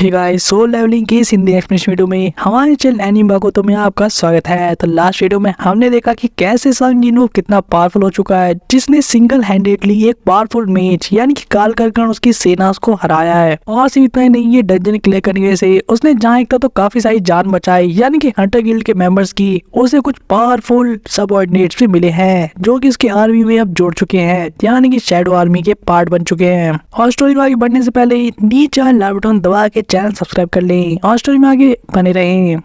Hey guys, soul levelling की इस Hindi explanation video में हमारे चैनल एनिमे बागोतो में आपका स्वागत है। तो लास्ट वीडियो में हमने देखा कि कैसे सन जिनवू कितना पावरफुल हो चुका है, जिसने सिंगल हैंडेडली एक पावरफुल मेज यानी कि काल करके उसकी सेना को हराया है। और सिर्फ इतना ही नहीं, ये डंजन क्लियर करने से उसने जहाँ एक तो काफी सारी जान बचाई, यानी कि हंटर गिल्ड के मेंबर्स की उसे कुछ पावरफुल सबऑर्डिनेट्स भी मिले हैं जो कि उसकी आर्मी में अब जोड़ चुके हैं, यानी कि शैडो आर्मी के पार्ट बन चुके हैं। और स्टोरी में आगे बढ़ने से पहले नीचे लाल बटन दबा के चैनल सब्सक्राइब कर लें और स्टोरी में आगे बने रहें।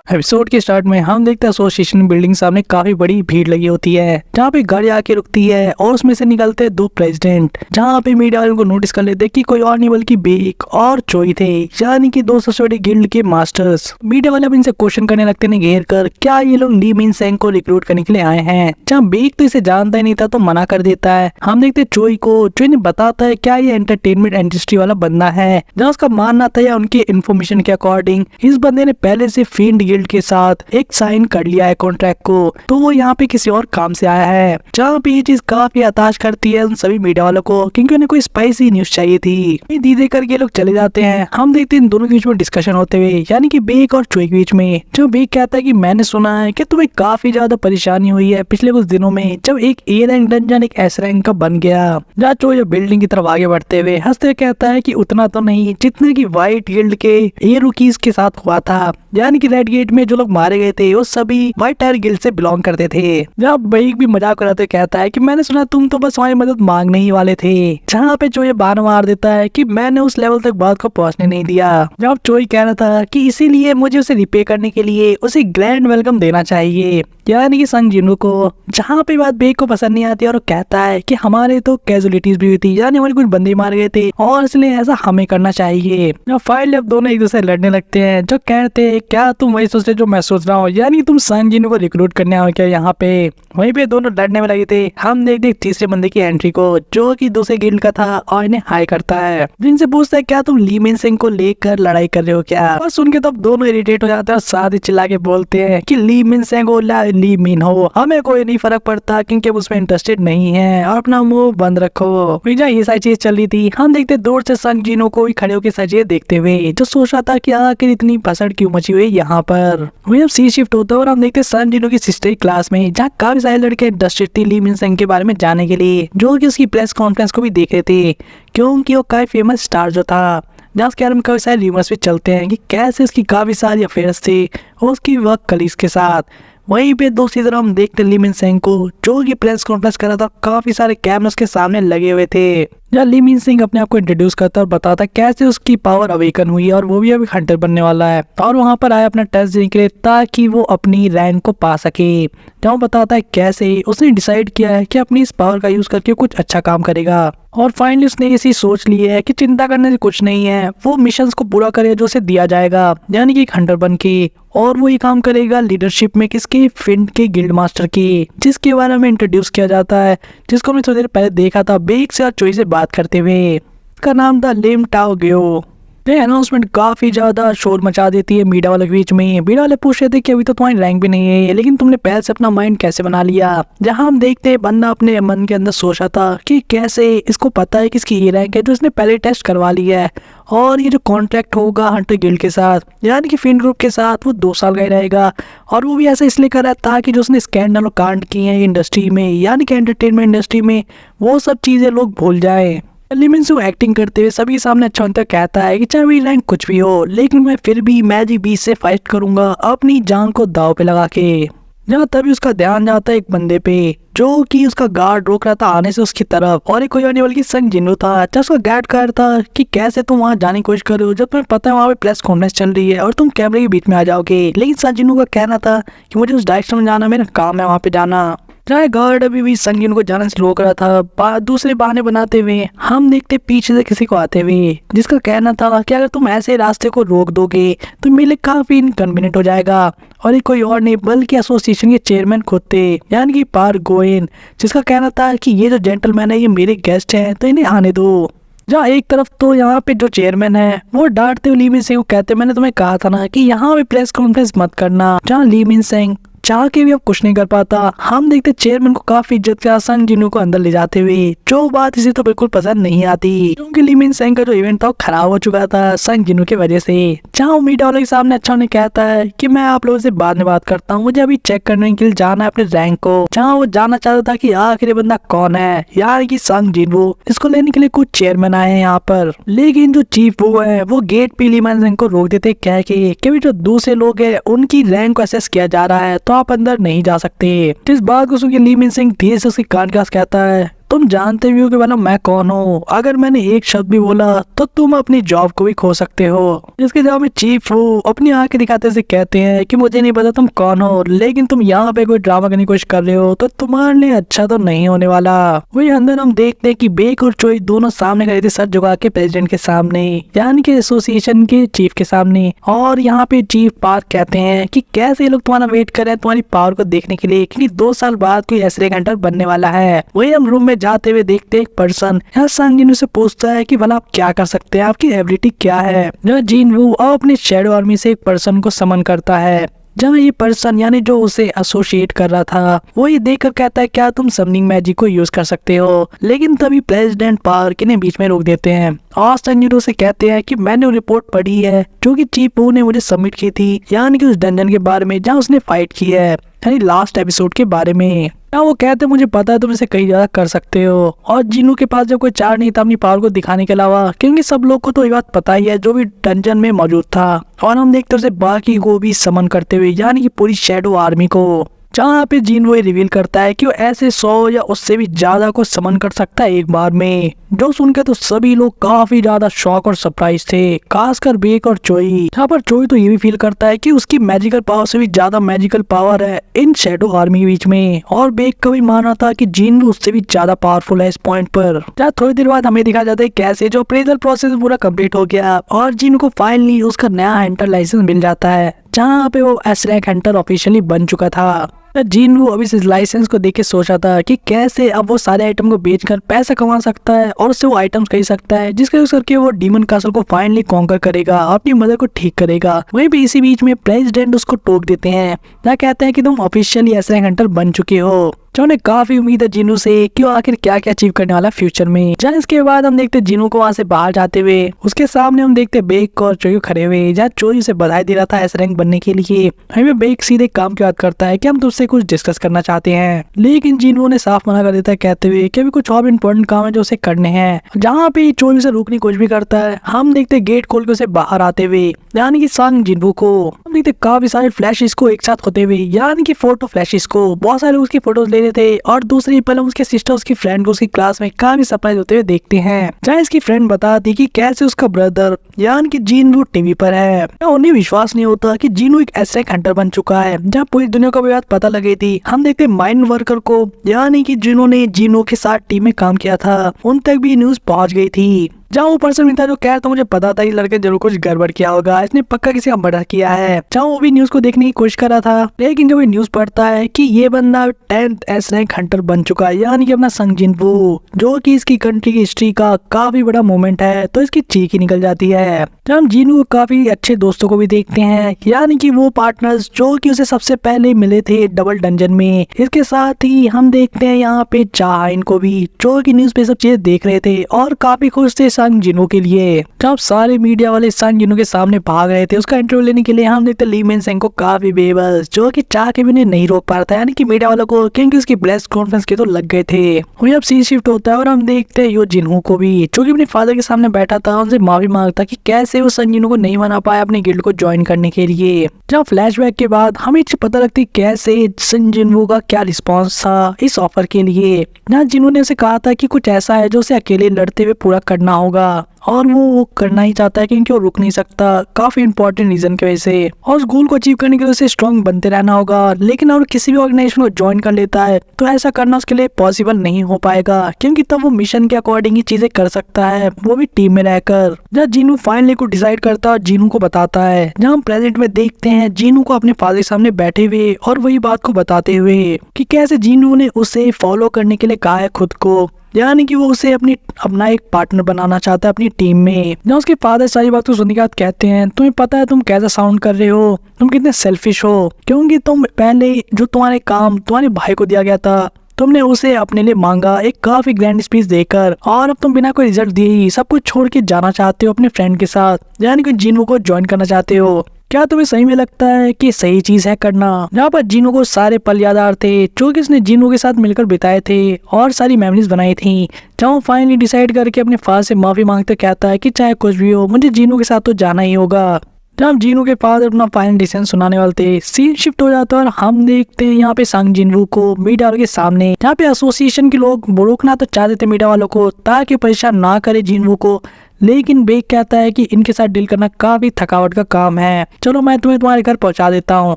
एपिसोड के स्टार्ट में हम देखते हैं एसोसिएशन बिल्डिंग सामने काफी बड़ी भीड़ लगी होती है, जहाँ पे गाड़ी आके रुकती है और उसमें से निकलते हैं दो प्रेसिडेंट, जहाँ पे मीडिया वालों को नोटिस कर लेते कि कोई और नहीं बल्कि बेक और चोई थे, यानी कि दो सबसे बड़े गिल्ड के मास्टर्स। मीडिया वाले अब इनसे क्वेश्चन करने लगते हैं घेर कर, क्या ये लोग ली मिन सेंग को रिक्रूट करने के लिए आए हैं। जहाँ बेक तो इसे जानता ही नहीं था तो मना कर देता है। हम देखते चोई को, चोई ने बताता है क्या ये एंटरटेनमेंट इंडस्ट्री वाला बंदा है, जहाँ उसका मानना था या उनके इन्फॉर्मेशन के अकॉर्डिंग इस बंदे ने पहले से फील्ड के साथ एक साइन कर लिया है कॉन्ट्रैक्ट को, तो वो यहाँ पे किसी और काम से आया है। जहाँ पे ये चीज काफी हताश करती है उन सभी मीडिया वालों को, क्योंकि उन्हें कोई स्पाइसी न्यूज चाहिए थी। दीदे करके लोग चले जाते हैं। हम देखते हैं इन दोनों के बीच में डिस्कशन होते हुए, यानी कि बेक और चोई के बीच में। जो बेक कहता है कि मैंने सुना है कि तुम्हें काफी ज्यादा परेशानी हुई है पिछले कुछ दिनों में, जब एक ए रैंक डंजन एक एस रैंक का बन गया। जहाँ चोई बिल्डिंग की तरफ आगे बढ़ते हुए हंसते कहता है कि उतना तो नहीं जितना की व्हाइट गिल्ड के ए रुकीज के साथ हुआ था, यानी कि रेड गेट में जो लोग मारे गए थे वो सभी व्हाइट टायर गिल्ड से बिलोंग करते थे। जब बेक भी मजाक कराते कहता है कि मैंने सुना तुम तो बस हमारी मदद मांगने ही वाले थे। जहाँ पे चोई बार मार देता है कि मैंने उस लेवल तक बात को पहुंचने नहीं दिया। जब चोई कह रहा था कि इसीलिए मुझे उसे रिपे करने के लिए उसे ग्रैंड वेलकम देना चाहिए, यानी कि सन जिनवू को। जहाँ पे बात बेक को पसंद नहीं आती और वो कहता है कि हमारे तो कैजुअलिटीज भी हुई थी, यानी हमारे कुछ बंदे मारे गए थे और इसलिए ऐसा हमें करना चाहिए। जब फाइल अब दोनों एक दूसरे लड़ने लगते हैं, जो कहते हैं क्या तुम वही सोचते जो मैं सोच रहा हूँ, यानी तुम सन जिनवू को रिक्रूट करने आओ क्या यहाँ पे। वहीं पे दोनों लड़ने में लगे थे। हम देखते तीसरे बंदे की एंट्री को, जो कि दूसरे गिल्ड का था और इन्हें हाई करता है। जिनसे पूछता है क्या तुम ली मिन सिंह को लेकर लड़ाई कर रहे हो क्या। और सुन के तब दोनों इरिटेट हो जाते हैं और साथ ही चिल्ला के बोलते हैं कि ली मिन सिंह को ली मिन हो, हमें कोई नहीं फर्क पड़ता क्योंकि उसमें इंटरेस्टेड नहीं है और अपना मुंह बंद रखो। ये सारी चीज चल रही थी। हम देखते दूर से सन जिनवू को खड़े होकर सजे देखते हुए, जो सोच रहा था कि आखिर इतनी भसड़ क्यों मची हुई यहाँ पर। वही अब सी शिफ्ट होता है और हम देखते सन जिनवू की सिस्टर क्लास में, जहाँ काफी सारे लड़के इंटरेस्टेड थी ली मिन सिंह के बारे में जानने के लिए, जो कि उसकी प्रेस कॉन्फ्रेंस को भी देख रहे थे, क्योंकि वो काफी फेमस स्टार जो था। जहाँ उसके बारे में काफी सारे रूमर्स भी चलते हैं कि कैसे उसकी काफी सारी अफेयर्स थे उसकी वर्क कलीग्स के साथ। वहीं पे दूसरी तरफ हम देखते ली मिन सिंह को, जो कि प्रेस कॉन्फ्रेंस कर रहा था, काफी सारे कैमरास के सामने लगे हुए थे। जहाँ ली मिन सिंह अपने आप को इंट्रोड्यूस करता और बताता कैसे उसकी पावर अवेकन हुई और वो भी अभी हंटर बनने वाला है और वहाँ पर आया अपना टेस्ट देने के लिए ताकि वो अपनी रैंक को पा सके। जहाँ बताता है कैसे उसने डिसाइड किया है कि अपनी इस पावर का यूज करके कुछ अच्छा काम करेगा और फाइनली उसने ऐसी सोच ली है कि चिंता करने से कुछ नहीं है, वो मिशंस को पूरा करे जो उसे दिया जाएगा, यानी कि एक हंटर बन के। और वो ये काम करेगा लीडरशिप में किसके, फिंड के गिल्ड मास्टर की, जिसके बारे में इंट्रोड्यूस किया जाता है, जिसको हमने थोड़ी देर पहले देखा था बेक से और चोई से बात करते हुए। का नाम था लिम टाओ ग्यो। ये अनाउंसमेंट काफी ज्यादा शोर मचा देती है मीडिया वाले के बीच में। मीडिया वाले पूछ रहे थे कि अभी तो तुम्हारी रैंक भी नहीं है, लेकिन तुमने पहले से अपना माइंड कैसे बना लिया। जहां हम देखते हैं बंदा अपने मन के अंदर सोचा था कि कैसे इसको पता है किसकी ये रैंक है, जो इसने पहले टेस्ट करवा लिया है। और ये जो कॉन्ट्रैक्ट होगा हंटर गिल्ड के साथ, यानी कि फिन ग्रुप के साथ, वो 2 साल का ही रहेगा। और वो भी ऐसा इसलिए कर रहा है ताकि जो उसने स्कैंडल और कांड किए हैं इंडस्ट्री में, यानी कि एंटरटेनमेंट इंडस्ट्री में, वो सब चीजें लोग भूल जाए। ली मिन सिंह एक्टिंग करते हुए सभी सामने अच्छा होता कहता है कि चाहे मेरी रैंक कुछ भी हो, लेकिन मैं फिर भी मैजिक बीस्ट से फाइट करूंगा अपनी जान को दाव पे लगा के। जहाँ तभी उसका ध्यान जाता है एक बंदे पे, जो कि उसका गार्ड रोक रहा था आने से उसकी तरफ, और एक कोई आने वाली सन जिनवू था। जब उसका गार्ड कह रहा था कि कैसे तुम वहाँ जाने की कोशिश कर रहे हो जब तुम्हें पता है वहाँ पे प्रेस कॉन्फ्रेंस चल रही है और तुम कैमरे के बीच में आ जाओगे, लेकिन सन जिनवू का कहना था कि मुझे उस डायरेक्शन में जाना, मेरा काम है वहाँ पे जाना। चाहे गार्ड अभी भी सन जिनवू को जाने से रोक रहा था, दूसरे बहाने बनाते हुए हम देखते पीछे से किसी को आते हुए, जिसका कहना था कि अगर तुम ऐसे रास्ते को रोक दोगे तो मेरे लिए काफी इनकन्वीनियंट हो जाएगा। और ये कोई और नहीं बल्कि एसोसिएशन के चेयरमैन खुद थे, यानी कि पार गोइन, जिसका कहना था कि ये जो जेंटलमैन है ये मेरे गेस्ट हैं तो इन्हें आने दो। जहाँ एक तरफ तो यहाँ पे जो चेयरमैन है वो डांटते हुए ली मिन सिंह को कहते मैंने तुम्हें कहा था ना कि यहाँ पे प्रेस कॉन्फ्रेंस मत करना। जहाँ ली मिन सिंह चाह के भी अब कुछ नहीं कर पाता। हम देखते चेयरमैन को काफी इज्जत के साथ संग जिनू को अंदर ले जाते हुए, जो बात इसे तो बिल्कुल पसंद नहीं आती क्योंकि ली मिन सेंग का जो इवेंट था वो खराब हो चुका था संग जिनू की वजह से। जहाँ मीडिया वालों के सामने अच्छा उन्हें कहता है कि मैं आप लोगों से बाद में बात करता हूँ, मुझे अभी चेक करने के लिए जाना है अपने रैंक को। जहाँ वो जानना चाहता था कि आखिर बंदा कौन है, यार की संग जिनू। इसको लेने के लिए कुछ चेयरमैन आए हैं यहाँ पर, लेकिन जो चीफ वो है वो गेट पे ली मिन सेंग को रोक देते कह के जो दूसरे लोग हैं उनकी रैंक को असेस किया जा रहा है तो आप अंदर नहीं जा सकते। इस बात को सुनकर ली मिन सेंग धीरे से उसके कान के पास कहता है, तुम जानते भी हो कि मतलब मैं कौन हूँ, अगर मैंने एक शब्द भी बोला तो तुम अपनी जॉब को भी खो सकते हो। जिसके जवाब में चीफ वो अपनी आंखें दिखाते से कहते हैं कि मुझे नहीं पता तुम कौन हो, लेकिन तुम यहाँ पे कोई ड्रामा करने की कोशिश कर रहे हो तो तुम्हारे लिए अच्छा तो नहीं होने वाला। वही अंदर हम देखते हैं कि बेक और चोई दोनों सामने खड़े थे सर झुका के प्रेसिडेंट के सामने, यानी कि एसोसिएशन के चीफ के सामने। और यहाँ पे चीफ पार्क कहते हैं कि कैसे ये लोग तुम्हारा वेट कर रहे हैं तुम्हारी पावर को देखने के लिए, क्योंकि 2 साल बाद कोई एसरे हंटर बनने वाला है। वही हम रूम में जाते हुए देखते एक पर्सन यहाँ संग जिनू से पूछता है कि भला आप क्या कर सकते हैं, आपकी एबिलिटी क्या है। जहाँ जीन वू अपने शैडो आर्मी से एक पर्सन को समन करता है, जहाँ ये पर्सन यानी जो उसे एसोसिएट कर रहा था वो ये देखकर कहता है क्या तुम समनिंग मैजिक को यूज कर सकते हो। लेकिन तभी प्रेसिडेंट पार्क इन्हें बीच में रोक देते हैं और संग जिनू से कहते हैं कि मैंने वो रिपोर्ट पढ़ी है जो कि चीफ वू ने मुझे सबमिट की थी, यानी कि उस डंजन के बारे में जहाँ उसने फाइट की है, यानी लास्ट एपिसोड के बारे में। वो कहते मुझे पता है तुम इसे कई ज्यादा कर सकते हो। और जिनू के पास जब कोई चार नहीं था अपनी पावर को दिखाने के अलावा, क्योंकि सब लोग को तो ये बात पता ही है जो भी डंजन में मौजूद था। और हम देखते उसे बाकी को भी समन करते हुए, यानी कि पूरी शैडो आर्मी को, जहाँ पे जीन वो रिवील करता है कि वो ऐसे 100 या उससे भी ज्यादा को समन कर सकता है एक बार में। जो सुनकर तो सभी लोग काफी ज्यादा शॉक और सरप्राइज थे, खासकर बेक और चोई। यहाँ पर चोई तो ये भी फील करता है कि उसकी मैजिकल पावर से भी ज्यादा मैजिकल पावर है इन शैडो आर्मी के बीच में। और बेक का भी मानना था कि जीन उससे भी ज्यादा पावरफुल है इस पॉइंट पर। जहाँ थोड़ी देर बाद हमें दिखा जाता है कैसे जो अप्रेजल प्रोसेस पूरा कम्प्लीट हो गया और जीन को फाइनली उसका नया हंटर लाइसेंस मिल जाता है, जहाँ पे वो एस रैंक हंटर ऑफिशियली बन चुका था। जीन वो अभी इस लाइसेंस को देख के सोचा था कि कैसे अब वो सारे आइटम को बेचकर पैसा कमा सकता है और उससे वो आइटम्स खरीद सकता है, जिसके यूज करके वो डीमन कासल को फाइनली कॉन्कर करेगा, अपनी मदर को ठीक करेगा। वहीं भी इसी बीच में प्रेसिडेंट उसको टोक देते हैं, ना कहते हैं कि तुम ऑफिशियली एस रैंक हंटर बन चुके हो। जो उन्हें काफी उम्मीद है जीनू से कि वो आखिर क्या क्या अचीव करने वाला फ्यूचर में। जहाँ इसके बाद हम देखते जीनू को वहाँ से बाहर जाते हुए, उसके सामने हम देखते बेक और चोई खड़े हुए, जहाँ चोई उसे बधाई दे रहा था एस रैंक बनने के लिए। हमें बेक सीधे काम की बात करता है कि हम तुझसे कुछ डिस्कस करना चाहते हैं, लेकिन जीनू ने साफ मना कर देता है कहते हुए कि अभी कुछ और इंपॉर्टेंट काम है जो उसे करने हैं। जहाँ पे चोई उसे रोकने की कोशिश भी करता है, हम देखते गेट खोल के उसे बाहर आते हुए, यानी कि संग जिनू को। हम देखते काफी सारे फ्लैशेस को एक साथ होते हुए, यानी कि फोटो फ्लैशेस को। बहुत सारे लोग उसकी फोटोज ले रहे थे और दूसरी पल उसके सिस्टर उसकी फ्रेंड को उसकी क्लास में काफी सरप्राइज होते हुए देखते हैं, जहाँ इसकी फ्रेंड बताती कि कैसे उसका ब्रदर यानी कि जीन वो टीवी पर है। उन्हें विश्वास नहीं होता कि जीनू एक एस रैंक हंटर बन चुका है। जहाँ पूरी दुनिया को बात पता लगी थी, हम देखते माइंड वर्कर को, यानी कि जिन्होंने जीनू के साथ टीम में काम किया था, उन तक भी न्यूज पहुंच गई थी। जहाँ वो पर्सन था जो कह रहा था मुझे पता था ये लड़के जरूर कुछ गड़बड़ किया होगा, इसने पक्का किसी का मर्डर किया है। जहाँ वो भी न्यूज को देखने की कोशिश कर रहा था, लेकिन जब ये न्यूज पढ़ता है कि ये बंदा 10th एस रैंक हंटर बन चुका है, यानी कि अपना संग जिनवू, जो कि इसकी कंट्री की हिस्ट्री का काफी बड़ा मोमेंट है, तो इसकी चीख ही निकल जाती है। जब हम जिनवू काफी अच्छे दोस्तों को भी देखते हैं, यानी कि वो पार्टनर्स जो कि उसे सबसे पहले मिले थे डबल डंजन में। इसके साथ ही हम देखते हैं यहाँ पे चाइन को भी, जो कि न्यूज पे सब चीजें देख रहे थे और काफी खुश थे संग जिनू के लिए। जब सारे मीडिया वाले संग जिनू के सामने भाग रहे थे उसका इंटरव्यू लेने के लिए, हम देखते ली मिन सेंग को काफी बेबस, जो कि चाह के भी उन्हें नहीं रोक पा रहा था, यानी कि मीडिया वालों को, क्योंकि उसकी प्रेस कॉन्फ्रेंस के तो लग गए थे। वहीं अब सीन शिफ्ट होता है और हम देखते हैं यो जिनहू को भी, जो कि अपने फादर के सामने बैठा था, उनसे माफी मांगता कि कैसे वो संग जिनू को नहीं मना पाया अपने गिल्ड को ज्वाइन करने के लिए। जब फ्लैशबैक के बाद हमें पता लगती कैसे संग जिनहू का क्या रिस्पॉन्स था इस ऑफर के लिए, जहाँ जिनहू ने उसे कहा था कि कुछ ऐसा है जो उसे अकेले लड़ते हुए पूरा करना होगा और वो करना ही चाहता है क्योंकि वो रुक नहीं सकता काफी इंपॉर्टेंट रीजन की वजह से, और उस गोल को अचीव करने के लिए उसे स्ट्रॉन्ग बनते रहना होगा। लेकिन अगर किसी भी ऑर्गेनाइजेशन को ज्वाइन कर लेता है तो ऐसा करना उसके लिए पॉसिबल नहीं हो पाएगा, क्योंकि तब वो मिशन के अकॉर्डिंग ही चीजें कर सकता है, वो भी टीम में रहकर। जहाँ जीनू फाइनली को डिसाइड करता है, जीनू को बताता है, जहाँ हम प्रेजेंट में देखते हैं जीनू को अपने फादर के सामने बैठे हुए और वही बात को बताते हुए कि कैसे जीनू ने उसे फॉलो करने के लिए कहा है खुद को, यानी कि वो उसे अपना एक पार्टनर बनाना चाहता है अपनी टीम में। जहाँ उसके फादर सारी बातों सुनने के बाद कहते हैं तुम्हें पता है तुम कैसा साउंड कर रहे हो, तुम कितने सेल्फिश हो, क्योंकि तुम पहले जो तुम्हारे काम तुम्हारे भाई को दिया गया था तुमने उसे अपने लिए मांगा एक काफी ग्रैंड स्पीच देकर, और अब तुम बिना कोई रिजल्ट दिए ही सब कुछ छोड़ के जाना चाहते हो अपने फ्रेंड के साथ, यानी कि जिन्हों को ज्वाइन करना चाहते हो। क्या तुम्हें सही में लगता है कि सही चीज है करना? जहाँ पर जिन्हों को सारे पल याद आ रहे थे जो कि उसने जिन्हों के साथ मिलकर बिताए थे और सारी मेमोरीज बनाई थी, जहाँ वो फाइनली डिसाइड करके अपने फादर से माफी मांगते कहता है कि चाहे कुछ भी हो मुझे जिन्हों के साथ तो जाना ही होगा। जब जिन्हों के फादर अपना फाइनल डिसीजन सुनाने वाले थे, सीन शिफ्ट हो जाता है और हम देखते हैं यहाँ पे संग जिनवू को मीडिया वालों के सामने, जहाँ पे एसोसिएशन के लोग रोकना तो चाहते थे मीडिया वालों को ताकि परेशान ना करे जिनवू को, लेकिन बेक कहता है कि इनके साथ डील करना काफी थकावट का काम है, चलो मैं तुम्हें तुम्हारे घर पहुंचा देता हूँ।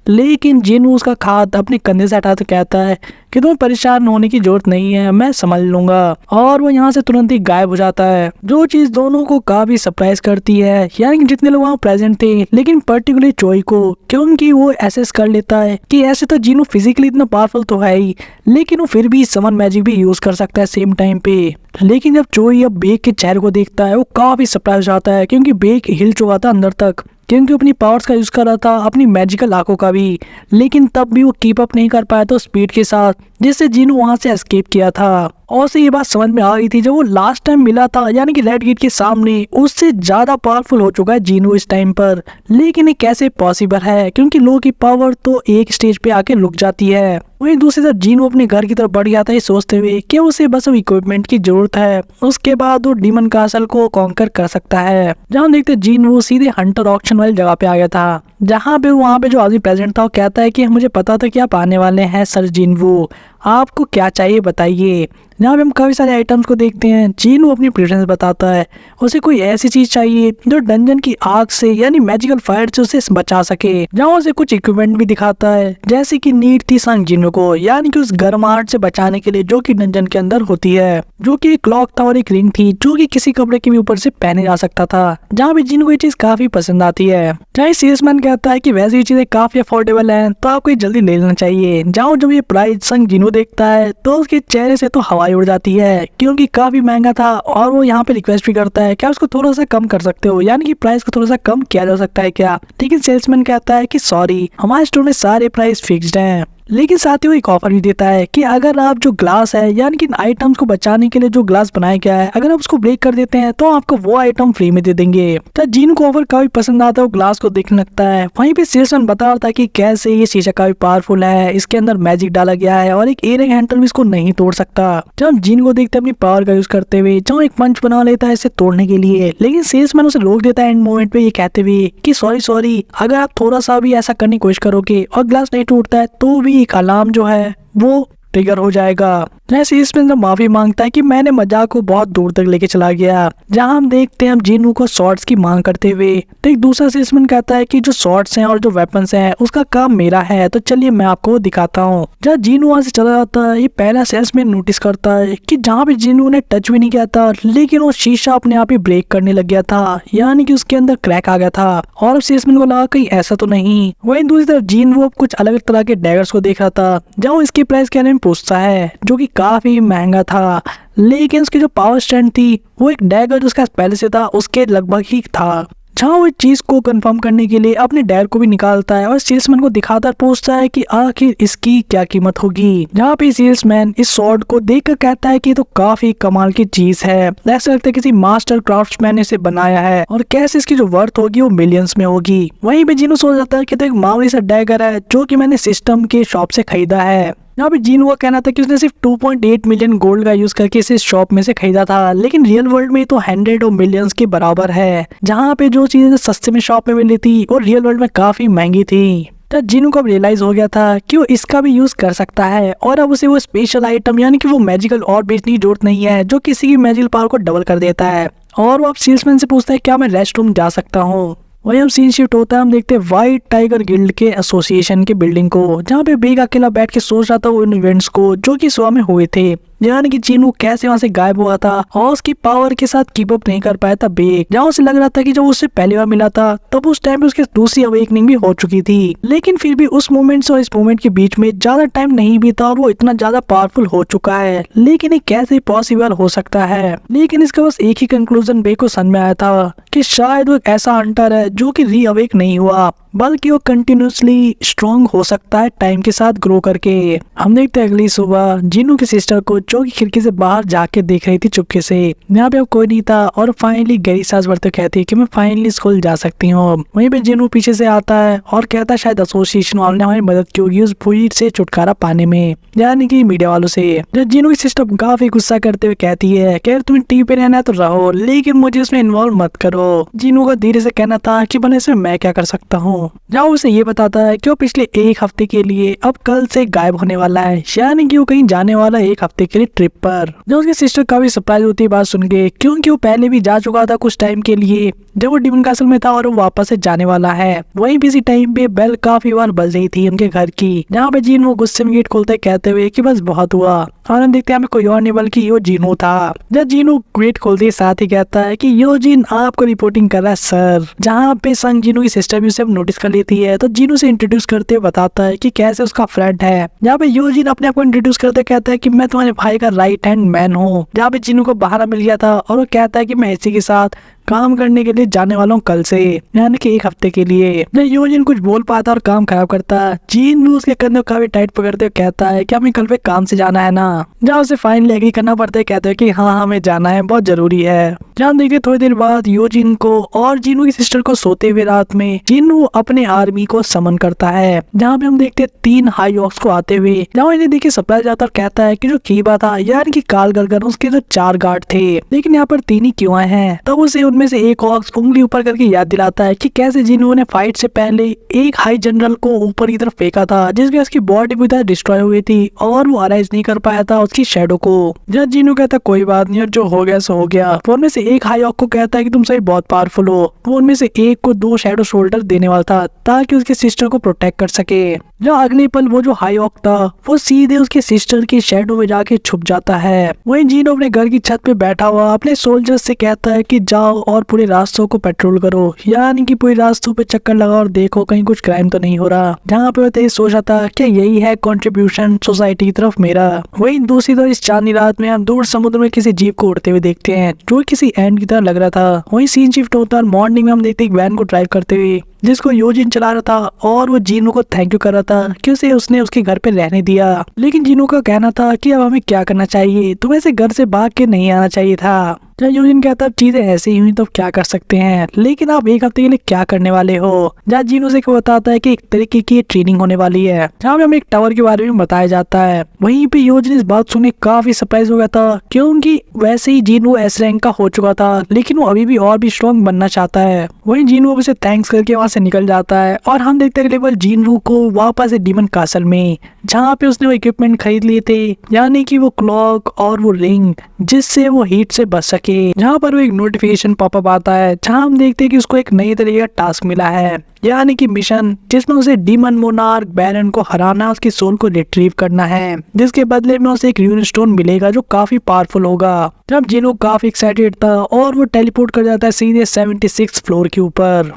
लेकिन जिनवू उसका हाथ अपने कंधे से हटाते कहता है कि तुम्हें परेशान होने की जरूरत नहीं है, मैं समझ लूंगा, और वो यहाँ से तुरंत ही गायब हो जाता है, जो चीज दोनों को काफी सरप्राइज करती है, यानी कि जितने लोग वहाँ प्रेजेंट थे, लेकिन पर्टिकुलरली चोई को, क्योंकि वो एसेस कर लेता है कि ऐसे तो जिनू फिजिकली इतना पावरफुल तो है ही, लेकिन वो फिर भी समन मैजिक भी यूज कर सकता है सेम टाइम पे। लेकिन जब चोई अब बेक के चेहरे को देखता है वो काफी सरप्राइज हो जाता है, क्योंकि बेक हिल चुका था अंदर तक, क्योंकि अपनी पावर्स का यूज कर रहा था अपनी मैजिकल आंखों का भी, लेकिन तब भी वो कीप अप नहीं कर पाया था स्पीड के साथ जिससे जिनू वहां से एस्केप किया था। और से ये बात समझ में आ गई थी जब वो लास्ट टाइम मिला था, यानी कि रेड गेट के सामने, उससे ज्यादा पावरफुल हो चुका है जिनू इस टाइम पर। लेकिन ये कैसे पॉसिबल है, क्योंकि लोगों की पावर तो एक स्टेज पे आके रुक जाती है। वहीं दूसरी तरफ जिनू अपने घर की तरफ बढ़ गया था ये सोचते हुए कि उसे बस इक्विपमेंट की जरूरत है, उसके बाद वो डीमन कासल को कॉन्कर कर सकता है। जहाँ देखते जिनू सीधे हंटर ऑक्शन वाली जगह पे आ गया था, जहाँ पे वहाँ पे जो आदमी प्रेजेंट था वो कहता है कि मुझे पता था कि आप आने वाले हैं सर जिनवू, आपको क्या चाहिए बताइए। जहाँ पे हम काफी सारे आइटम्स को देखते हैं, जिनू अपनी प्रेफरेंस बताता है, उसे कोई ऐसी चीज चाहिए जो डंजन की आग से यानी मैजिकल फायर से उसे बचा सके। जहाँ उसे कुछ इक्विपमेंट भी दिखाता है जैसे कि नीड थी संग जिनू को, यानी कि उस गर्माहट से बचाने के लिए जो कि डंजन के अंदर होती है, जो कि एक क्लॉक था और एक रिंग थी जो कि किसी कपड़े के भी ऊपर से पहने जा सकता था। जहाँ पे जिनू को ये चीज काफी पसंद आती है। जहाँ सेल्समैन कहता है कि वैसे ये चीजें काफी अफोर्डेबल है तो आपको जल्दी ले लेना चाहिए। जहाँ जब ये प्राइस संग जिनू देखता है तो उसके चेहरे से तो हवाई उड़ जाती है, क्योंकि काफी महंगा था, और वो यहाँ पे रिक्वेस्ट भी करता है क्या उसको थोड़ा सा कम कर सकते हो, यानी कि प्राइस को थोड़ा सा कम किया जा सकता है क्या। लेकिन सेल्समैन कहता है कि सॉरी हमारे स्टोर में सारे प्राइस फिक्स्ड हैं। लेकिन साथ ही वो एक ऑफर भी देता है कि अगर आप जो ग्लास है यानी कि आइटम्स को बचाने के लिए जो ग्लास बनाया गया है, अगर आप उसको ब्रेक कर देते हैं तो आपको वो आइटम फ्री में दे देंगे। तो जिन को ऑफर काफी पसंद आता है, वो ग्लास को देखने लगता है। वहीं पे सेल्समैन बता रहा था कि कैसे ये शीशा काफी पावरफुल है, इसके अंदर मैजिक डाला गया है और एक एयर हैंडल भी इसको नहीं तोड़ सकता। जब हम जिन को देखते हैं अपनी पावर का यूज करते हुए, जहाँ एक पंच बना लेता है इसे तोड़ने के लिए, लेकिन सेल्समैन उसे रोक देता है एंड मोमेंट पे ये कहते हुए कि सॉरी अगर आप थोड़ा सा भी ऐसा करने की कोशिश करोगे और ग्लास नहीं टूटता है तो भी एक अलार्म जो है वो ट्रिगर हो जाएगा। जैसे इसमें तो माफी मांगता है कि मैंने मजाक को बहुत दूर तक लेके चला गया। जहां हम देखते हैं हम जिनू को शॉर्ट्स की मांग करते हुए, तो एक दूसरा सेल्समैन कहता है कि जो शॉर्ट्स हैं और जो वेपन्स हैं उसका काम मेरा है, तो चलिए मैं आपको दिखाता हूँ। जब जिनू वहां से चला जाता है, ये पहला सेल्समैन नोटिस करता है कि जहाँ पे जिनू ने टच भी नहीं किया था, लेकिन वो शीशा अपने आप ही ब्रेक करने लग गया था, यानी कि उसके अंदर क्रैक आ गया था। और सेल्समैन को लगा कहीं ऐसा तो नहीं। वहीं दूसरी तरफ जिनू कुछ अलग तरह के डैगर्स को देख रहा था, जहाँ इसकी प्राइस के बारे में पूछता है, जो कि काफी महंगा था, लेकिन उसकी जो पावर स्ट्रेंथ थी वो एक डैगर जो उसका पहले से था उसके लगभग ही था। जहाँ वो इस चीज को कंफर्म करने के लिए अपने डैगर को भी निकालता है और सेल्समैन को दिखाता पूछता है कि आखिर इसकी क्या कीमत होगी। जहाँ पे सेल्समैन इस स्वॉर्ड को देखकर कहता है कि तो काफी कमाल की चीज है, ऐसा लगता है किसी मास्टर क्राफ्ट्समैन ने इसे बनाया है और कैसे इसकी जो वर्थ होगी वो मिलियंस में होगी। वहीं पे जिनू सोच जाता है कि तो एक मामूली सा डैगर है जो कि मैंने सिस्टम के शॉप से खरीदा है। यहाँ पे जिनू का कहना था कि उसने सिर्फ 2.8 मिलियन गोल्ड का यूज करके इसे शॉप में से खरीदा था, लेकिन रियल वर्ल्ड में तो 100 और मिलियंस के बराबर है। जहाँ पे जो चीजें सस्ते में शॉप में मिली थी और रियल वर्ल्ड में काफी महंगी थी। तो जिनू को अब रियलाइज हो गया था कि वो इसका भी यूज कर सकता है और अब उसे वो स्पेशल आइटम यानी कि वो मैजिकल और बेचने की जरूरत नहीं है जो किसी की मैजिकल पावर को डबल कर देता है। और वो अब सेल्समैन से पूछता है क्या मैं रेस्ट रूम जा सकता हूँ। वही हम सीन शिफ्ट होता है, हम देखते हैं व्हाइट टाइगर गिल्ड के एसोसिएशन के बिल्डिंग को, जहाँ पे बेग अकेला बैठ के सोच रहा था उन इवेंट्स को जो कि सुबह में हुए थे। यानी कि जीनू कैसे वहाँ से गायब हुआ था और उसकी पावर के साथ कीप अप नहीं कर पाया था बेक। जहाँ उसे लग रहा था कि जब उससे पहली बार मिला था तब उस टाइम पे उसकी दूसरी अवेकनिंग भी हो चुकी थी, लेकिन फिर भी उस मोमेंट और इस मोमेंट के बीच में ज्यादा टाइम नहीं बीता और वो इतना ज्यादा पावरफुल हो चुका है। लेकिन ये कैसे पॉसिबल हो सकता है? लेकिन इसका बस एक ही कंक्लूजन बेक को समझ में आया था कि शायद वो एक ऐसा हंटर है जो कि री अवेक नहीं हुआ, बल्कि वो कंटिन्यूसली स्ट्रॉन्ग हो सकता है टाइम के साथ ग्रो करके। हम देखते हैं अगली सुबह जीनू की सिस्टर को जो कि खिड़की से बाहर जाके देख रही थी चुपके से। यहाँ पे अब कोई नहीं था और फाइनली गहरी सांस भरते कहती है कि मैं फाइनली स्कूल जा सकती हूँ। वहीं पे जीनू पीछे से आता है और कहता है शायद एसोसिएशन वालों ने हमारी मदद की होगी उस भीड़ से छुटकारा पाने में, यानी कि मीडिया वालों से। जब जीनू की सिस्टर काफी गुस्सा करते हुए कहती है कि तुम्हें टीवी पे रहना है तो रहो, लेकिन मुझे उसमें इन्वॉल्व मत करो। जीनू को धीरे से कहना था कि भले इसमें मैं क्या कर सकता हूँ। जहाँ उसे ये बताता है कि वो पिछले एक हफ्ते के लिए अब कल से गायब होने वाला है, यानी कि वो कहीं जाने वाला है एक हफ्ते के लिए ट्रिप पर। जो उसकी सिस्टर काफी सरप्राइज होती है बात सुन के, क्योंकि वो पहले भी जा चुका था कुछ टाइम के लिए जब वो डिमन कासल में था और वो वापस से जाने वाला है। वहीं भी इसी टाइम पे बेल काफी बार बज रही थी उनके घर की, जहाँ पे जीन वो गुस्से में गेट खोलते कहते हुए कि बस बहुत हुआ। और हम देखते हैं हमें कोई और नहीं बल्कि यो जीनू था। जब जीनू गेट खोलते ही साथ ही कहता है कि यो जीन आपको रिपोर्टिंग कर रहा है सर। जहाँ पे संग जीनू की सिस्टर भी उसे नोटिस कर लेती है तो जीनू से इंट्रोड्यूस करते हुए बताता है कि कैसे उसका फ्रेंड है। जहाँ पे यो जीन अपने आप को इंट्रोड्यूस करते कहता है कि मैं तुम्हारे भाई का राइट हैंड मैन हूँ। जहाँ पे जीनू को बहाना मिल गया था और वो कहता है कि मैं इसी के साथ काम करने के लिए जाने वाला हूँ कल से, यानी कि एक हफ्ते के लिए। जब योजिन कुछ बोल पाता और काम खराब करता, जीन भी उसके कंधे काफी टाइट पकड़ते हुए कहता है कि हमें कल पे काम से जाना है ना। जहाँ उसे फाइनली एग्री करना पड़ता है, कहते हैं कि हाँ हमें जाना है, बहुत जरूरी है। जहाँ देखते थोड़ी देर बाद योजिन को और जीनू की सिस्टर को सोते हुए रात में जीनू अपने आर्मी को समन करता है। जहाँ पे हम देखते 3 हाई ऑक्स को आते हुए, जहाँ इन्हें देखिए सरप्राइज आता और कहता है कि जो कीबा था यानी कि काल गलगन उसके तो 4 गार्ड थे, लेकिन यहाँ पर 3 ही क्यों आए हैं। तब उसे उनमें से एक ऑक्स उंगली ऊपर करके याद दिलाता है कि कैसे जीनू ने फाइट से पहले एक हाई जनरल को ऊपर की तरफ फेंका था, जिसमें उसकी बॉडी भी डिस्ट्रॉय हुई थी और वो अराइज नहीं कर पाया था उसकी शेडो को। जब जीनू कहता कोई बात नहीं और जो हो गया सो हो गया, वो उनमें से एक हाई ऑक को कहता है कि तुम सही बहुत पावरफुल हो। वो उनमें से एक को 2 शैडो शोल्डर देने वाला था ताकि उसके सिस्टर को प्रोटेक्ट कर सके। जो अगले पल वो जो हाई ऑक था वो सीधे उसके सिस्टर की शैडो में जाके छुप जाता है। वहीं जीनू अपने घर की छत पे बैठा हुआ अपने सोल्जर्स से कहता है कि जाओ और पूरे रास्तों को पेट्रोल करो, यानी कि पूरे रास्तों पे चक्कर लगाओ और देखो कहीं कुछ क्राइम तो नहीं हो रहा। जहाँ पे वो सोच रहा था कि यही है कंट्रीब्यूशन सोसाइटी की तरफ मेरा। वहीं दूसरी तरफ इस चांदनी रात में हम दूर समुद्र में किसी जीप को उड़ते हुए देखते हैं जो किसी एंड की तरह लग रहा था। वहीं सीन शिफ्ट होता है, मॉर्निंग में हम देखते एक वैन को ड्राइव करते हुए जिसको योजिन चला रहा था और वो जीनू को थैंक यू कर रहा था कि उसने उसके घर पे रहने दिया। लेकिन जीनू का कहना था कि अब हमें क्या करना चाहिए, तुम्हें से घर से भाग के नहीं आना चाहिए था। जब योजिन कहता चीजें ऐसी हुई तो क्या कर सकते हैं, लेकिन आप एक हफ्ते के लिए क्या करने वाले हो। जहाँ जीनू से बताता है कि एक तरीके की ट्रेनिंग होने वाली है, जहाँ हमें एक टावर के बारे में बताया जाता है। वहीं पे योजिन इस बात सुनने काफी सरप्राइज हो गया था, क्योंकि वैसे ही जीनू एस रैंक का हो चुका था, लेकिन वो अभी भी और भी स्ट्रॉन्ग बनना चाहता है। वहीं जीनू उसे थैंक्स करके वहाँ से निकल जाता है और हम देखते हैं केवल जीनू को वापस डीमन कासल में, जहाँ पे उसने वो इक्विपमेंट खरीद लिए थे, यानी कि वो क्लॉक और वो रिंग जिससे वो हीट से बच सके। जहाँ पर वो एक नोटिफिकेशन पॉपअप आता है, जहाँ हम देखते हैं कि उसको एक नई तरीके का टास्क मिला है, यानी कि मिशन जिसमें उसे डीमन मोनार्क बैरन को हराना, उसकी सोल को रिट्रीव करना है, जिसके बदले में उसे एक रून स्टोन मिलेगा जो काफी पावरफुल होगा। जब जीनू काफी एक्साइटेड था और वो टेलीपोर्ट कर जाता है सीधे 76 फ्लोर के ऊपर।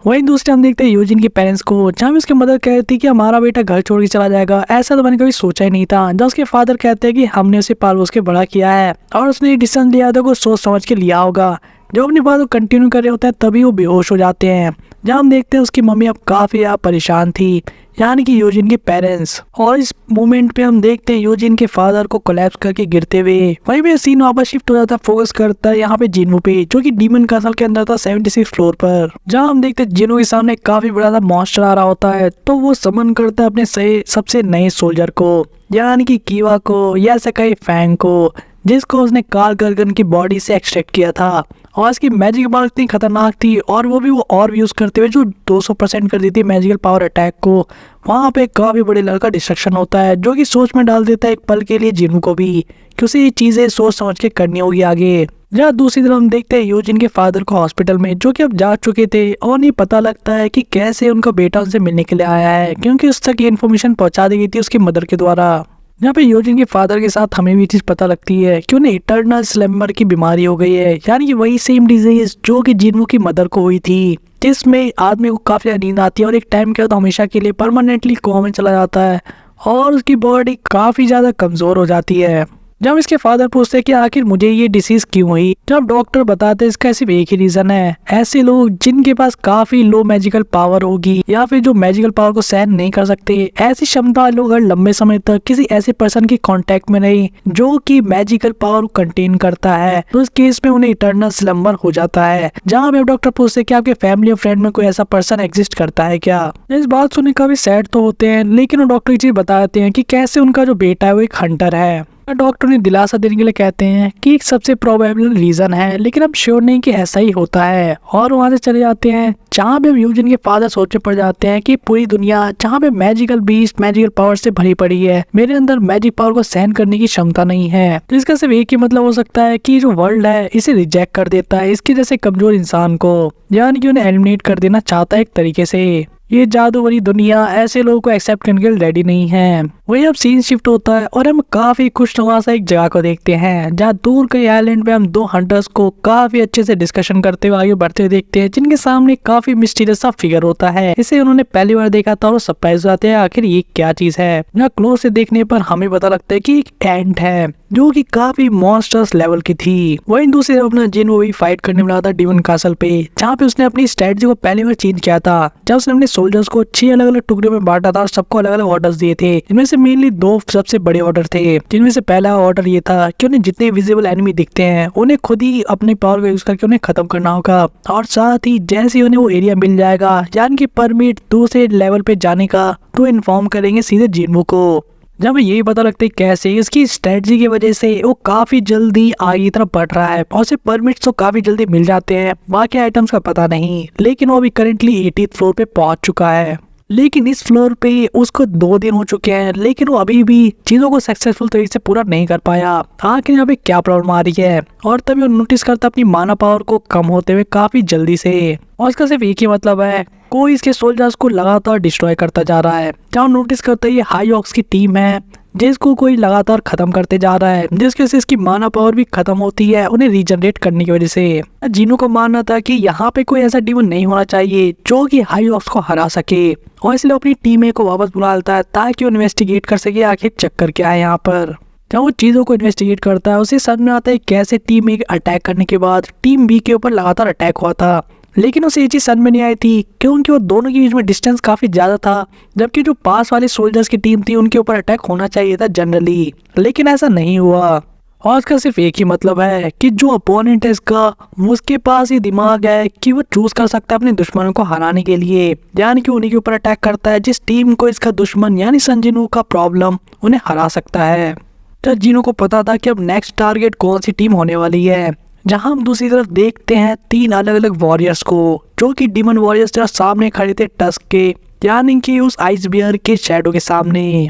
वहीं दूसरे हम देखते हैं यूजिन के पेरेंट्स को, जहाँ उसकी मदर कहती है कि हमारा बेटा घर छोड़ के चला जाएगा, ऐसा तो मैंने कभी सोचा ही नहीं था। जहाँ उसके फादर कहते हैं कि हमने उसे पाल पोस के बड़ा किया है और उसने डिसीजन लिया था को सोच समझ के लिया होगा। जब अपनी बात को कंटिन्यू कर रहे होते हैं तभी वो बेहोश हो जाते हैं। जहाँ हम देखते हैं उसकी मम्मी अब काफी परेशान थी, यानी कि यूजिन के पेरेंट्स। और इस मोमेंट पे हम देखते हैं यूजिन के फादर को कोलैप्स करके गिरते हुए। वहीं पे सीन वापस शिफ्ट हो जाता है, फोकस करता है यहाँ पे जीनू पे, जो कि डीमन कासल के अंदर था 76 फ्लोर पर। जहाँ हम देखते हैं जीनू के सामने काफी बड़ा मॉन्स्टर आ रहा होता है, तो वो समन करता है अपने सबसे नए सोल्जर को, यानी कि कीवा को या सकाई फैंग को, जिसको उसने काल गर्गन की बॉडी से एक्सट्रैक्ट किया था। और इसकी मैजिक पावर इतनी खतरनाक थी और वो और यूज करते हुए जो 200% कर देती है मैजिकल पावर अटैक को। वहाँ पे काफी बड़े लेवल का डिस्ट्रक्शन होता है, जो कि सोच में डाल देता है एक पल के लिए जीनू को भी, कि उसे ये चीजें सोच समझ के करनी होगी आगे। जहाँ दूसरी तरफ हम देखते हैं यूजिन के फादर को हॉस्पिटल में, जो कि अब जा चुके थे, और नहीं पता लगता है कि कैसे उनका बेटा उनसे मिलने के लिए आया है, क्योंकि उस तक ये इन्फॉर्मेशन पहुंचा दी गई थी उसकी मदर के द्वारा। यहाँ पे यूजिन के फादर के साथ हमें भी चीज पता लगती है कि उन्हें इटर्नल स्लम्बर की बीमारी हो गई है, यानी कि वही सेम डिजीज जो कि जिनवू की मदर को हुई थी, जिसमें आदमी को काफी ज्यादा नींद आती है और एक टाइम के बाद हमेशा के लिए परमानेंटली कोमा में चला जाता है और उसकी बॉडी काफी ज्यादा कमजोर हो जाती है। जब इसके फादर पूछते हैं कि आखिर मुझे ये डिसीज क्यों हुई, जब डॉक्टर बताते हैं इसका सिर्फ एक ही रीजन है, ऐसे लोग जिनके पास काफी लो मैजिकल पावर होगी या फिर जो मैजिकल पावर को सहन नहीं कर सकते, ऐसी क्षमता लोग अगर लंबे समय तक किसी ऐसे पर्सन के कांटेक्ट में नहीं जो कि मैजिकल पावर कंटेन करता है, तो उस केस में उन्हें इटर्नल स्लम्बर हो जाता है। जहाँ पे डॉक्टर पूछते हैं कि आपके फैमिली और फ्रेंड में कोई ऐसा पर्सन एग्जिस्ट करता है क्या। इस बात सुनने काफी सैड तो होते हैं, लेकिन वो डॉक्टर ये चीज बताते हैं कि कैसे उनका जो बेटा है वो एक हंटर है। डॉक्टर ने दिलासा देने के लिए कहते हैं कि एक सबसे प्रोबेबल रीजन है, लेकिन हम श्योर नहीं कि ऐसा ही होता है, और वहां से चले जाते हैं। जहाँ पे यूजिन के फादर सोचे पड़ जाते हैं कि पूरी दुनिया जहाँ पे मैजिकल बीस्ट मैजिकल पावर से भरी पड़ी है, मेरे अंदर मैजिक पावर को सहन करने की क्षमता नहीं है। तो इसका सिर्फ एक ही मतलब हो सकता है कि जो वर्ल्ड है इसे रिजेक्ट कर देता है इसके जैसे कमजोर इंसान को, यानी कि उन्हें एलिमिनेट कर देना चाहता है एक तरीके से। ये जादू वाली दुनिया ऐसे लोगों को एक्सेप्ट करने के लिए रेडी नहीं है। वही अब सीन शिफ्ट होता है और हम काफी खुशनुमा एक जगह को देखते हैं जहाँ दूर के आइलैंड पे हम दो हंटर्स को काफी अच्छे से डिस्कशन करते हुए आगे बढ़ते हुए देखते हैं, जिनके सामने काफी मिस्टीरियस सा फिगर होता है। इसे उन्होंने पहली बार देखा था और सरप्राइज जाते हैं आखिर ये क्या चीज है। यहाँ क्लोज से देखने पर हमें पता लगता है कि एक एंट है जो कि काफी मॉन्स्टर्स लेवल की थी। वही दूसरी तरफ अपना जिन वो भी फाइट करने वाला था डिमन कासल पे, जहाँ पे उसने अपनी स्ट्रेटजी को पहली बार चेंज किया था जब उसने अपने सोल्जर्स को 6 अलग अलग टुकड़ों में बांटा था और सबको अलग अलग ऑर्डर्स दिए थे। इनमें से मेनली 2 सबसे बड़े ऑर्डर थे, जिनमें से पहला ऑर्डर ये था कि उन्हें जितने विजिबल एनिमी दिखते हैं उन्हें खुद ही अपनी पावर का यूज करके उन्हें खत्म करना होगा, और साथ ही जैसे ही उन्हें वो एरिया मिल जाएगा यानी कि परमिट दूसरे लेवल पे जाने का, तो इन्फॉर्म करेंगे सीधे जिनवू को। जब यही पता लगता है कैसे इसकी स्ट्रेटजी की वजह से वो काफी जल्दी आगे की तरफ बढ़ रहा है और उसे परमिट्स तो काफी जल्दी मिल जाते हैं, बाकी आइटम्स का पता नहीं, लेकिन वो अभी करेंटली 80th फ्लोर पे पहुंच चुका है। लेकिन इस फ्लोर पे उसको 2 दिन हो चुके हैं, लेकिन वो अभी भी चीजों को सक्सेसफुल तरीके से पूरा नहीं कर पाया। आखिर यहाँ पे क्या प्रॉब्लम आ रही है, और तभी वो नोटिस करता अपनी माना पावर को कम होते हुए काफी जल्दी से, और इसका सिर्फ एक ही मतलब है, कोई इसके सोल्जर्स को लगातार डिस्ट्रॉय करता जा रहा है। जहाँ नोटिस करता है ये हाई ऑक्स की टीम है जिसको कोई लगातार खत्म करते जा रहा है, जिसकी वजह से इसकी माना पावर भी खत्म होती है उन्हें रीजनरेट करने की वजह से। जिनों को मानना था कि यहाँ पे कोई ऐसा डीमन नहीं होना चाहिए जो कि हाई ऑक्स को हरा सके, और इसलिए अपनी टीम को वापस बुला लेता है ताकि वो इन्वेस्टिगेट कर सके आखिर चक्कर क्या है यहाँ पर। जब वो चीजों को इन्वेस्टिगेट करता है उसे समझ में आता है कैसे टीम ए अटैक करने के बाद टीम बी के ऊपर लगातार अटैक हुआ था, लेकिन उसे ये चीज समझ में नहीं आई थी क्योंकि वो दोनों के बीच में डिस्टेंस काफी ज्यादा था, जबकि जो पास वाले सोल्जर्स की टीम थी उनके ऊपर अटैक होना चाहिए था जनरली, लेकिन ऐसा नहीं हुआ। और इसका सिर्फ एक ही मतलब है कि जो अपोनेंट है इसका, उसके पास ये दिमाग है कि वो चूज कर सकता है अपने दुश्मनों को हराने के लिए, यानी कि उन्हीं के ऊपर अटैक करता है जिस टीम को इसका दुश्मन यानी संजिनू का प्रॉब्लम उन्हें हरा सकता है। तो जिनों को पता था कि अब नेक्स्ट टारगेट कौन सी टीम होने वाली है, जहां हम दूसरी तरफ देखते हैं 3 अलग अलग वॉरियर्स को जो कि डीमन वॉरियर्स जरा सामने खड़े थे टस्क के, यानी कि उस आइस बियर के शैडो के सामने,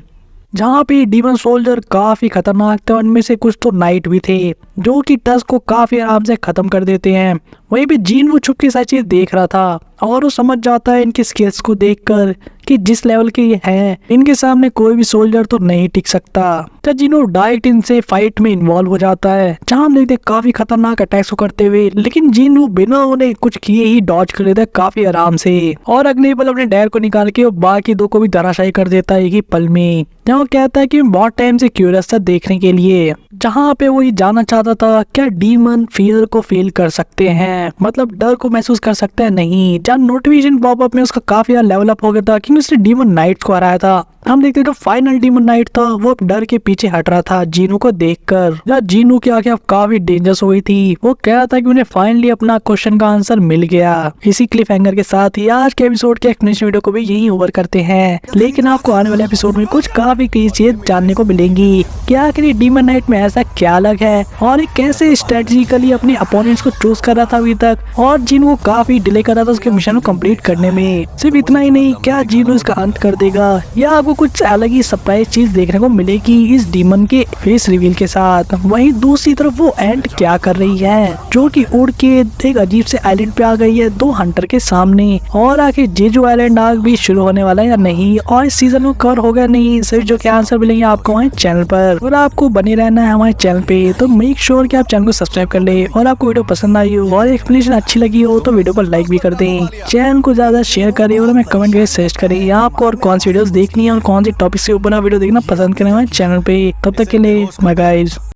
जहाँ पे डीमन सोल्जर काफी खतरनाक थे। उनमें से कुछ तो नाइट भी थे जो कि टस्क को काफी आराम से खत्म कर देते हैं। वहीं पे जीन वो छुप के सारी चीज देख रहा था और वो समझ जाता है इनके स्किल्स को देखकर कि जिस लेवल के ये हैं इनके सामने कोई भी सोल्जर तो नहीं टिक सकता। तो जीनो डायरेक्ट इनसे फाइट में इन्वॉल्व हो जाता है, जहाँ हम देखते काफी खतरनाक अटैक्स को करते हुए, लेकिन जीनो बिना उन्हें कुछ किए ही डॉज कर लेता है काफी आराम से, और अगले पल अपने डैर को निकाल के वो बाकी 2 को भी धराशायी कर देता है एक ही पल में। जहाँ वो कहता है कि बहुत टाइम से क्यूरियस था देखने के लिए, जहाँ पे वो ये जानना चाहता था क्या डीमन फियर को फील कर सकते हैं, मतलब डर को महसूस कर सकते हैं नहीं। जहाँ नोटिफिकेशन पॉपअप में उसका काफी लेवल अप हो गया था क्योंकि उसने डीमन नाइट को हराया था। हम देखते जो फाइनल डीमन नाइट था वो डर के पीछे हट रहा था जीनू को देखकर। जहाँ जीनू की आंखें अब काफी डेंजरस हो गई थी, वो कह रहा था कि उन्हें फाइनली अपना क्वेश्चन का आंसर मिल गया। इसी क्लिफ हैंगर के साथ ही आज के एपिसोड के एक्सप्लेनेशन वीडियो को भी यही ओवर करते हैं, लेकिन आपको आने वाले एपिसोड में कुछ काफी चीजें जानने को मिलेंगी कि आखिर डीमन नाइट में ऐसा क्या अलग है और ये कैसे स्ट्रेटेजिकली अपने अपोनेंट्स को चूज कर रहा था अभी तक, और जीनू काफी डिले कर रहा था उसके मिशन को कंप्लीट करने में। सिर्फ इतना ही नहीं, क्या जीनू इसका अंत कर देगा या आपको आपको कुछ अलग ही सरप्राइज चीज देखने को मिलेगी इस डीमन के फेस रिवील के साथ। वहीं दूसरी तरफ वो एंट क्या कर रही है, जो कि उड़ के एक अजीब से आइलैंड पे आ गई है 2 हंटर के सामने। और आखिर जेजू आइलैंड आग भी शुरू होने वाला है या नहीं, और इस सीजन में कवर हो गया नहीं, सभी जो के आंसर मिलेंगे आपको हमारे चैनल पर। और आपको बने रहना है हमारे चैनल पे, तो मेक श्योर कि आप चैनल को सब्सक्राइब कर ले। और आपको वीडियो पसंद आई हो और एक्सप्लेनेशन अच्छी लगी हो तो वीडियो पर लाइक भी कर दें, चैनल को ज्यादा शेयर करें और हमें कमेंट करके सजेस्ट करें आपको और कौन सी वीडियोस देखनी है और कौन सी टॉपिक से ऊपर वीडियो देखना पसंद करें हमारे चैनल पे। तब तक के लिए बाय गाइस।